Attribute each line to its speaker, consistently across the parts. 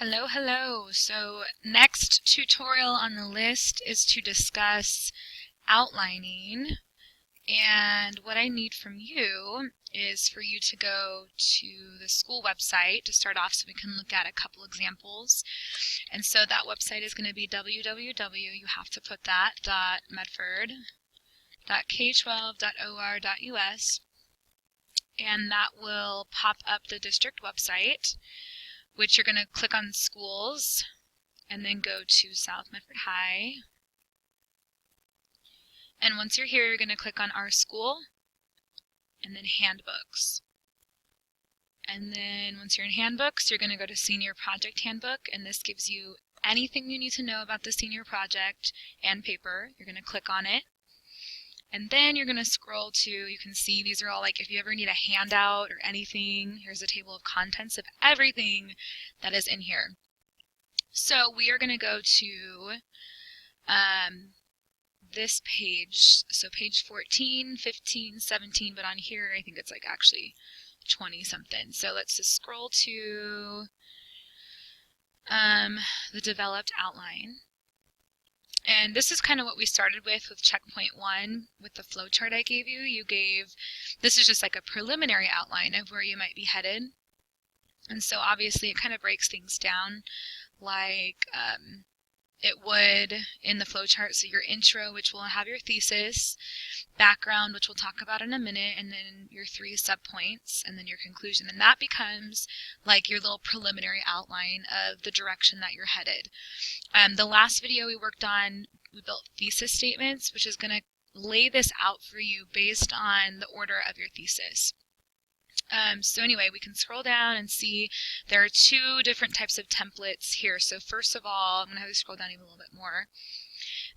Speaker 1: Hello, hello. So next tutorial on the list is to discuss outlining. And what I need from you is for you to go to the school website to start off so we can look at a couple examples. And so that website is going to be www, you have to put that, .medford.k12.or.us. And that will pop up the district website, which you're going to click on schools and then go to South Medford High. And once you're here, you're going to click on Our School and then Handbooks. And then once you're in Handbooks, you're going to go to Senior Project Handbook, and this gives you anything you need to know about the senior project and paper. You're going to click on it. And then you're going to scroll to, you can see these are all like if you ever need a handout or anything, here's a table of contents of everything that is in here. So we are going to go to this page, so page 14, 15, 17, but on here I think it's like actually 20 something. So let's just scroll to the developed outline. And this is kind of what we started with checkpoint 1 with the flowchart I gave you. This is just like a preliminary outline of where you might be headed. And so obviously it kind of breaks things down like it would in the flowchart. So your intro, which will have your thesis, background, which we'll talk about in a minute, and then your 3 subpoints, and then your conclusion. And that becomes like your little preliminary outline of the direction that you're headed. The last video we worked on, we built thesis statements, which is going to lay this out for you based on the order of your thesis. So anyway, we can scroll down and see there are 2 different types of templates here. So first of all, I'm going to have you scroll down even a little bit more.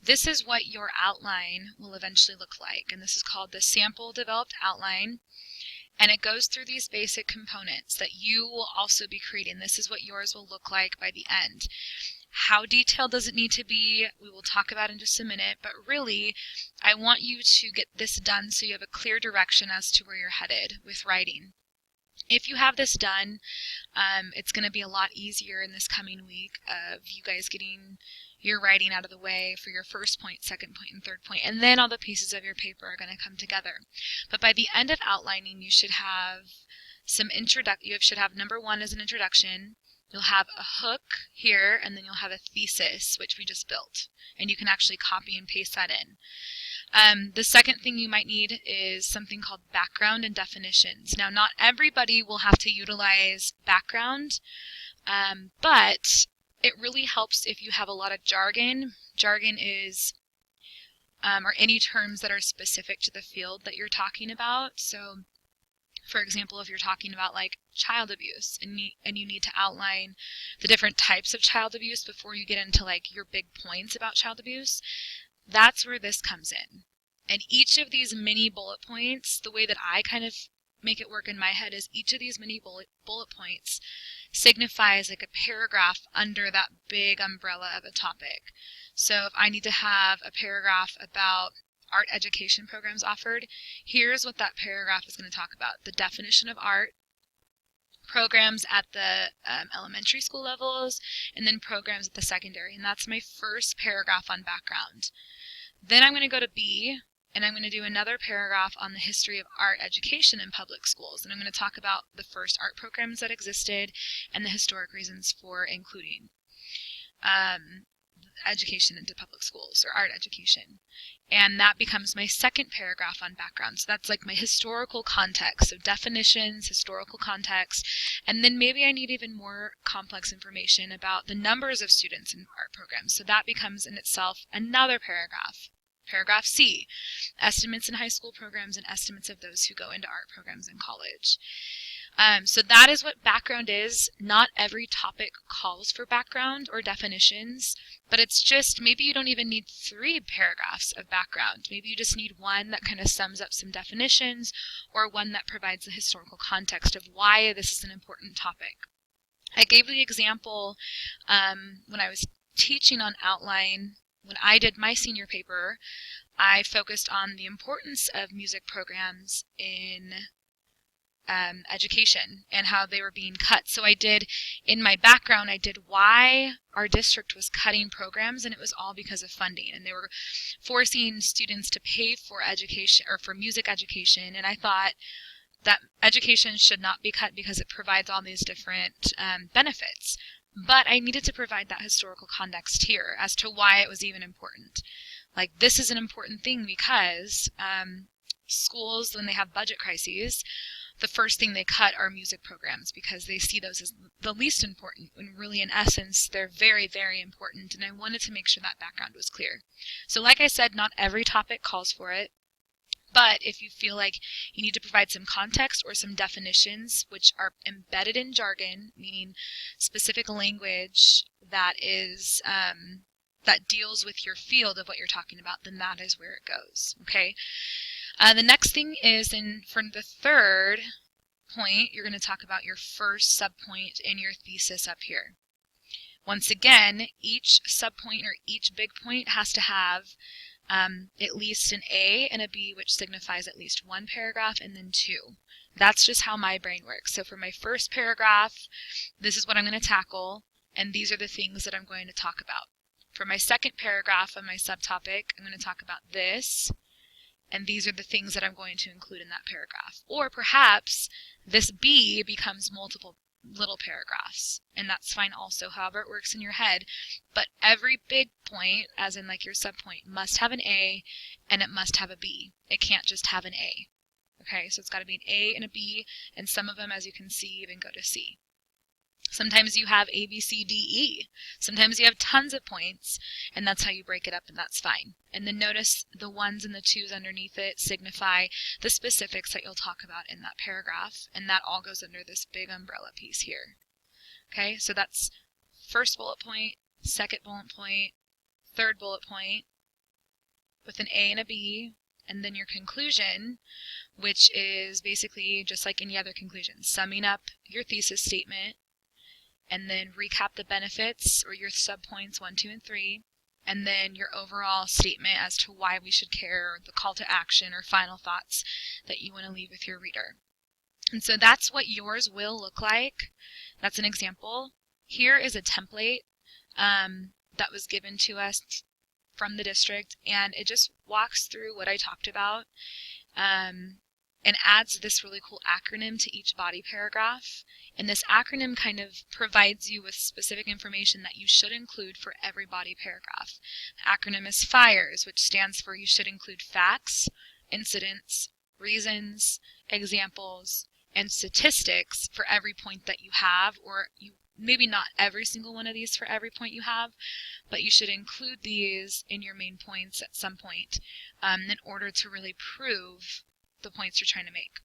Speaker 1: This is what your outline will eventually look like, and this is called the sample developed outline. And it goes through these basic components that you will also be creating. This is what yours will look like by the end. How detailed does it need to be? We will talk about in just a minute, but really I want you to get this done so you have a clear direction as to where you're headed with writing. If you have this done, it's going to be a lot easier in this coming week of you guys getting your writing out of the way for your first point, second point, and third point, and then all the pieces of your paper are going to come together. But by the end of outlining, you should have some you should have number 1 as an introduction. You'll have a hook here, and then you'll have a thesis, which we just built, and you can actually copy and paste that in. The second thing you might need is something called background and definitions. Now, not everybody will have to utilize background, but it really helps if you have a lot of jargon. Jargon is, or any terms that are specific to the field that you're talking about. So, for example, if you're talking about like child abuse and you need to outline the different types of child abuse before you get into like your big points about child abuse, that's where this comes in. And each of these mini bullet points, the way that I kind of make it work in my head is each of these mini bullet points signifies like a paragraph under that big umbrella of a topic. So if I need to have a paragraph about art education programs offered, here's what that paragraph is going to talk about. The definition of art, programs at the elementary school levels, and then programs at the secondary. And that's my first paragraph on background. Then I'm going to go to B, and I'm going to do another paragraph on the history of art education in public schools. And I'm going to talk about the first art programs that existed and the historic reasons for including education into public schools, or art education. And that becomes my second paragraph on background. So that's like my historical context, so definitions, historical context, and then maybe I need even more complex information about the numbers of students in art programs. So that becomes in itself another paragraph. Paragraph C, estimates in high school programs and estimates of those who go into art programs in college. So that is what background is. Not every topic calls for background or definitions, but it's just maybe you don't even need 3 paragraphs of background. Maybe you just need 1 that kind of sums up some definitions, or 1 that provides the historical context of why this is an important topic. I gave the example when I was teaching on outline. When I did my senior paper, I focused on the importance of music programs in education and how they were being cut. So I did, in my background, I did why our district was cutting programs, and it was all because of funding. And they were forcing students to pay for education or for music education. And I thought that education should not be cut because it provides all these different benefits. But I needed to provide that historical context here as to why it was even important. Like, this is an important thing because schools, when they have budget crises, the first thing they cut are music programs because they see those as the least important, when really, in essence, they're very, very important. And I wanted to make sure that background was clear. So like I said, not every topic calls for it. But if you feel like you need to provide some context or some definitions which are embedded in jargon, meaning specific language that is that deals with your field of what you're talking about, then that is where it goes. Okay. The next thing is, for the third point, you're going to talk about your first subpoint in your thesis up here. Once again, each subpoint or each big point has to have at least an A and a B, which signifies at least one paragraph and then two. That's just how my brain works. So for my first paragraph, this is what I'm going to tackle, and these are the things that I'm going to talk about. For my second paragraph of my subtopic, I'm going to talk about this, and these are the things that I'm going to include in that paragraph. Or perhaps this B becomes multiple little paragraphs, and that's fine also, however it works in your head. But every big point, as in like your subpoint, must have an A and it must have a B. It can't just have an A. Okay, so it's got to be an A and a B, and some of them, as you can see, even go to C. Sometimes you have A, B, C, D, E. Sometimes you have tons of points, and that's how you break it up, and that's fine. And then notice the ones and the twos underneath it signify the specifics that you'll talk about in that paragraph, and that all goes under this big umbrella piece here. Okay, so that's first bullet point, second bullet point, third bullet point, with an A and a B, and then your conclusion, which is basically just like any other conclusion, summing up your thesis statement, and then recap the benefits or your subpoints 1, 2, and 3, and then your overall statement as to why we should care, the call to action or final thoughts that you want to leave with your reader. And so that's what yours will look like. That's an example. Here is a template that was given to us from the district, and it just walks through what I talked about and adds this really cool acronym to each body paragraph. And this acronym kind of provides you with specific information that you should include for every body paragraph. The acronym is FIRES, which stands for you should include facts, incidents, reasons, examples, and statistics for every point that you have, or maybe not every single one of these for every point you have, but you should include these in your main points at some point in order to really prove the points you're trying to make.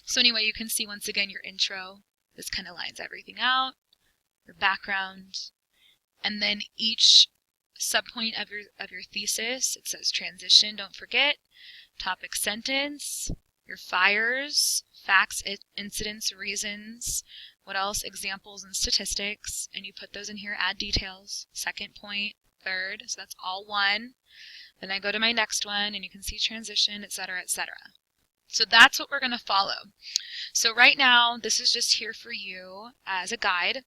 Speaker 1: So anyway, you can see once again your intro. This kind of lines everything out, your background, and then each subpoint of your thesis, it says transition, don't forget, topic sentence, your FIRES, facts, incidents, reasons, what else, examples and statistics, and you put those in here, add details, second point, third, so that's all one. Then I go to my next one, and you can see transition, etc., etc. So that's what we're going to follow. So right now, this is just here for you as a guide.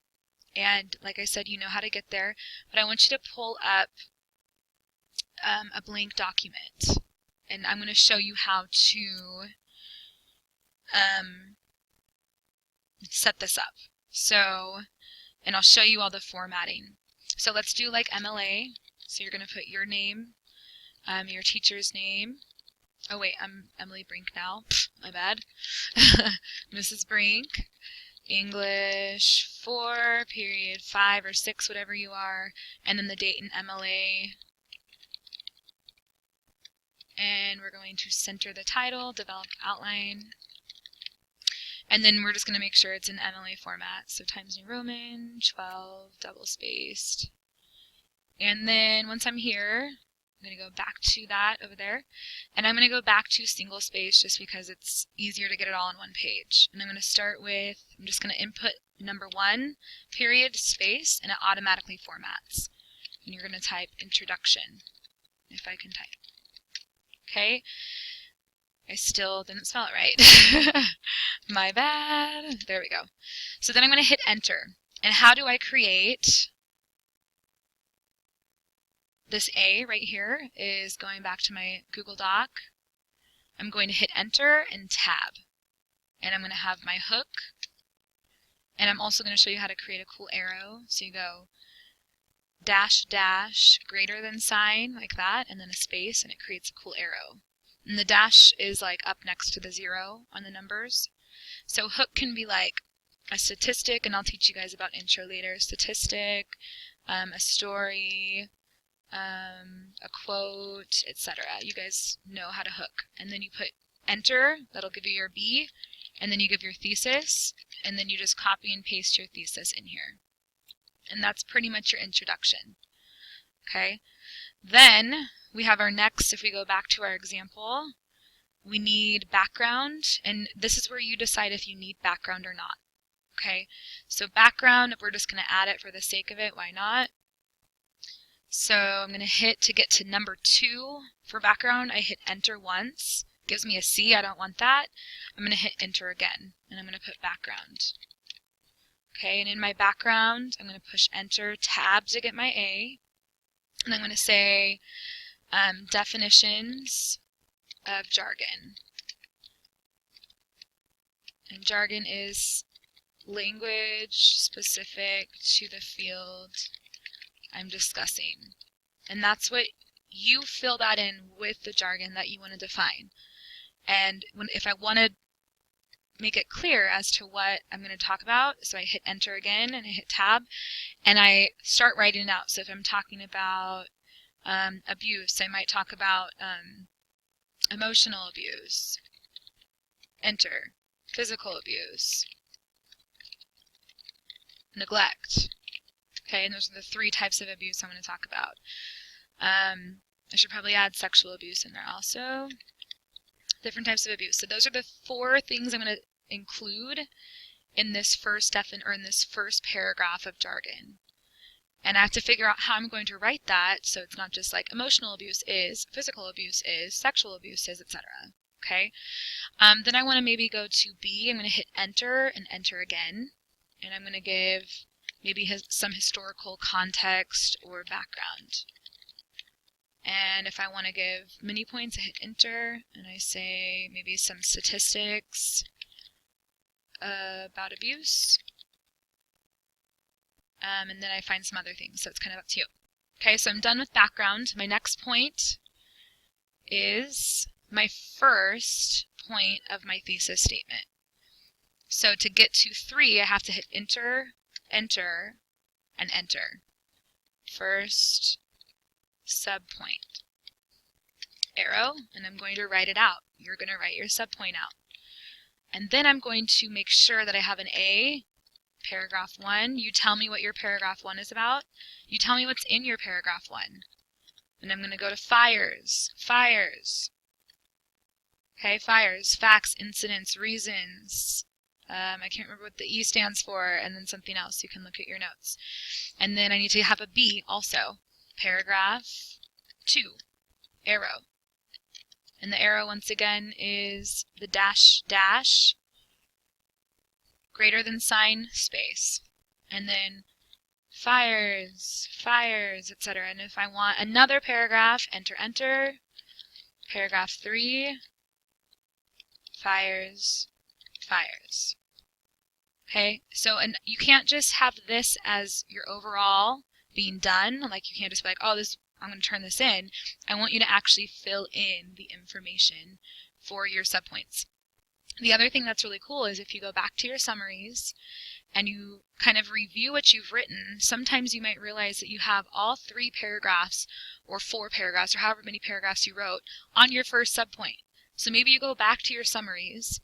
Speaker 1: And like I said, you know how to get there. But I want you to pull up a blank document. And I'm going to show you how to set this up. So, and I'll show you all the formatting. So let's do like MLA. So you're going to put your name, your teacher's name. Oh wait, I'm Emily Brink now. My bad. Mrs. Brink, English 4, period 5 or 6, whatever you are, and then the date in MLA. And we're going to center the title, develop outline. And then we're just going to make sure it's in MLA format. So Times New Roman, 12, double spaced. And then once I'm here, I'm going to go back to that over there, and I'm going to go back to single space just because it's easier to get it all on one page. And I'm going to start with, I'm just going to input number 1, period, space, and it automatically formats. And you're going to type introduction, if I can type. Okay? I still didn't spell it right. My bad. There we go. So then I'm going to hit enter. And how do I create this A right here is going back to my Google Doc. I'm going to hit enter and tab. And I'm going to have my hook. And I'm also going to show you how to create a cool arrow. So you go dash dash greater than sign like that, and then a space, and it creates a cool arrow. And the dash is like up next to the 0 on the numbers. So hook can be like a statistic, and I'll teach you guys about intro later. Statistic, a story, a quote, etc. You guys know how to hook. And then you put enter, that'll give you your B, and then you give your thesis, and then you just copy and paste your thesis in here. And that's pretty much your introduction. Okay? Then we have our next, if we go back to our example, we need background, and this is where you decide if you need background or not. Okay? So background, we're just going to add it for the sake of it, why not? So I'm going to hit to get to number 2 for background. I hit enter once. Gives me a C, I don't want that. I'm going to hit enter again, and I'm going to put background. Okay, and in my background, I'm going to push enter, tab to get my A, and I'm going to say definitions of jargon. And jargon is language specific to the field I'm discussing. And that's what you fill that in with the jargon that you want to define. And if I want to make it clear as to what I'm going to talk about, so I hit enter again and I hit tab, and I start writing it out. So if I'm talking about abuse, I might talk about emotional abuse, enter, physical abuse, neglect. Okay, and those are the 3 types of abuse I'm going to talk about. I should probably add sexual abuse in there also. Different types of abuse. So those are the 4 things I'm going to include in this first paragraph of jargon. And I have to figure out how I'm going to write that so it's not just like emotional abuse is, physical abuse is, sexual abuse is, etc. Okay? Then I want to maybe go to B. I'm going to hit enter and enter again. And I'm going to give maybe some historical context or background. And if I want to give many points, I hit enter, and I say maybe some statistics about abuse. And then I find some other things, so it's kind of up to you. Okay, so I'm done with background. My next point is my first point of my thesis statement. So to get to 3, I have to hit enter, enter, and enter. First subpoint. Arrow, and I'm going to write it out. You're going to write your subpoint out. And then I'm going to make sure that I have an A, paragraph 1. You tell me what your paragraph 1 is about. You tell me what's in your paragraph 1. And I'm going to go to fires. Fires. Okay, fires. Facts, incidents, reasons. I can't remember what the E stands for, and then something else. You can look at your notes. And then I need to have a B also. Paragraph 2. Arrow. And the arrow, once again, is the dash, dash, greater than sign, space. And then fires, fires, etc. And if I want another paragraph, enter, enter. Paragraph 3, fires, fires. Okay, so and you can't just have this as your overall being done. Like you can't just be like, oh, this I'm going to turn this in. I want you to actually fill in the information for your subpoints. The other thing that's really cool is if you go back to your summaries and you kind of review what you've written, sometimes you might realize that you have all 3 paragraphs or 4 paragraphs or however many paragraphs you wrote on your first subpoint. So maybe you go back to your summaries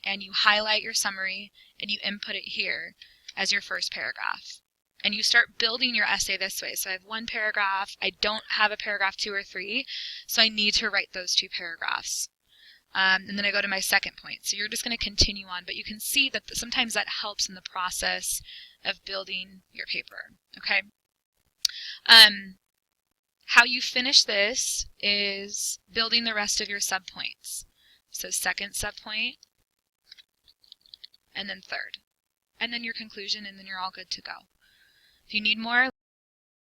Speaker 1: and you highlight your summary and you input it here as your first paragraph. And you start building your essay this way. So I have 1 paragraph. I don't have a paragraph 2 or 3, so I need to write those 2 paragraphs. And then I go to my second point. So you're just going to continue on, but you can see that sometimes that helps in the process of building your paper. Okay. How you finish this is building the rest of your subpoints. So second set point, and then third. And then your conclusion, and then you're all good to go. If you need more,